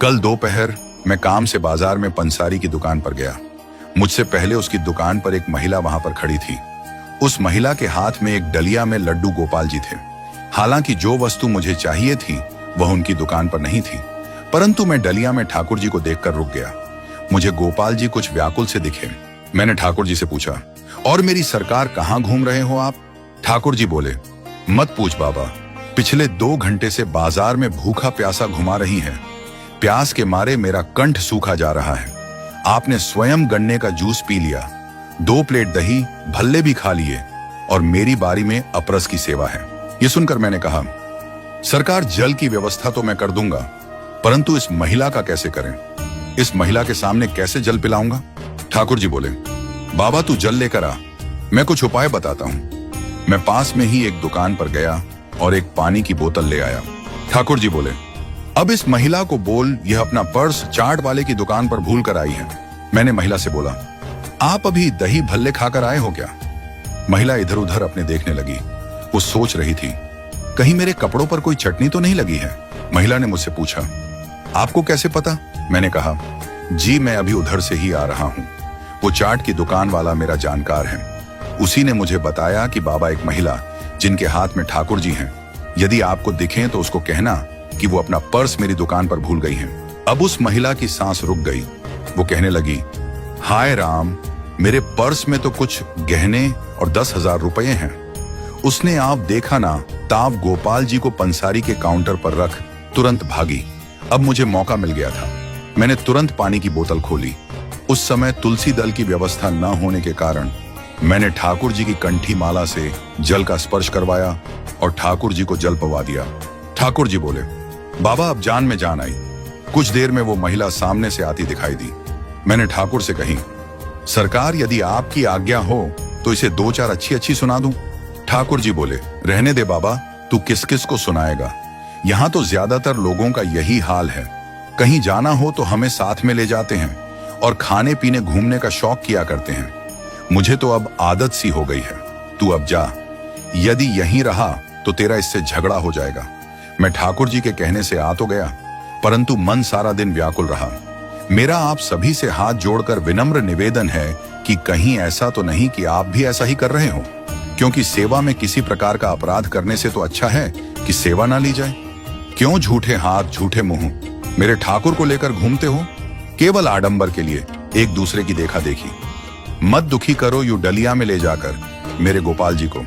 कल दोपहर मैं काम से बाजार में पंसारी की दुकान पर गया। मुझसे पहले उसकी दुकान पर एक महिला वहां पर खड़ी थी। उस महिला के हाथ में एक डलिया में लड्डू गोपाल जी थे। हालांकि जो वस्तु मुझे चाहिए थी वह उनकी दुकान पर नहीं थी, परंतु मैं डलिया में ठाकुर जी को देखकर रुक गया। मुझे गोपाल जी कुछ व्याकुल से दिखे। मैंने ठाकुर जी से पूछा, और मेरी सरकार कहाँ घूम रहे हो आप? ठाकुर जी बोले, मत पूछ बाबा, पिछले 2 घंटे से बाजार में भूखा प्यासा घुमा रही है। प्यास के मारे मेरा कंठ सूखा जा रहा है। आपने स्वयं गन्ने का जूस पी लिया, 2 प्लेट दही भल्ले भी खा लिए, और मेरी बारी में अपरस की सेवा है। ये सुनकर मैंने कहा, सरकार जल की व्यवस्था तो मैं कर दूंगा, परंतु इस महिला का कैसे करें? इस महिला के सामने कैसे जल पिलाऊंगा? ठाकुर जी बोले, बाबा तू जल लेकर आ, मैं कुछ उपाय बताता हूं। मैं पास में ही एक दुकान पर गया और एक पानी की बोतल ले आया। ठाकुर जी बोले, अब इस महिला को बोल यह अपना पर्स चाट वाले की दुकान पर भूल कर आई है। मैंने महिला से बोला, आप अभी दही भल्ले खाकर आए हो क्या? महिला इधर उधर अपने देखने लगी। वो सोच रही थी, कहीं मेरे कपड़ों पर कोई चटनी तो नहीं लगी है। महिला ने मुझसे पूछा, आपको कैसे पता? मैंने कहा, जी मैं अभी उधर से ही आ रहा हूं। वो चाट की दुकान वाला मेरा जानकार है। उसी ने मुझे बताया कि बाबा एक महिला जिनके हाथ में ठाकुर जी हैं, यदि आपको दिखें तो उसको कहना कि वो अपना पर्स मेरी दुकान पर भूल गई हैं। अब उस महिला की सांस रुक गई। वो कहने लगी, हाय राम, मेरे पर्स में तो कुछ गहने और 10,000 रुपए हैं। उसने आप देखा ना ताव गोपाल जी को पंसारी के काउंटर पर रख तुरंत भागी। अब मुझे मौका मिल गया था। मैंने तुरंत पानी की बोतल खोली। उस समय तुलसी दल की व्यवस्था न होने के कारण मैंने ठाकुर जी की कंठी माला से जल का स्पर्श करवाया और ठाकुर जी को जल पवा दिया। ठाकुर जी बोले, बाबा अब जान में जान आई। कुछ देर में वो महिला सामने से आती दिखाई दी। मैंने ठाकुर से कही, सरकार यदि आपकी आज्ञा हो तो इसे 2-4 अच्छी सुना दूं। ठाकुर जी बोले, रहने दे बाबा, तू किस किस को सुनाएगा? यहाँ तो ज्यादातर लोगों का यही हाल है। कहीं जाना हो तो हमें साथ में ले जाते हैं और खाने पीने घूमने का शौक किया करते हैं। मुझे तो अब आदत सी हो गई है। तू अब जा, यदि यहीं रहा तो तेरा इससे झगड़ा हो जाएगा। मैं ठाकुर जी के कहने से आ तो गया, परंतु मन सारा दिन व्याकुल रहा। मेरा आप सभी से हाथ जोड़कर विनम्र निवेदन है कि कहीं ऐसा तो नहीं कि आप भी ऐसा ही कर रहे हो, क्योंकि सेवा में किसी प्रकार का अपराध करने से तो अच्छा है कि सेवा ना ली जाए। क्यों झूठे हाथ झूठे मुंह मेरे ठाकुर को लेकर घूमते हो, केवल आडंबर के लिए, एक दूसरे की देखा देखी। मत दुखी करो यूं डलिया में ले जाकर मेरे गोपाल जी को।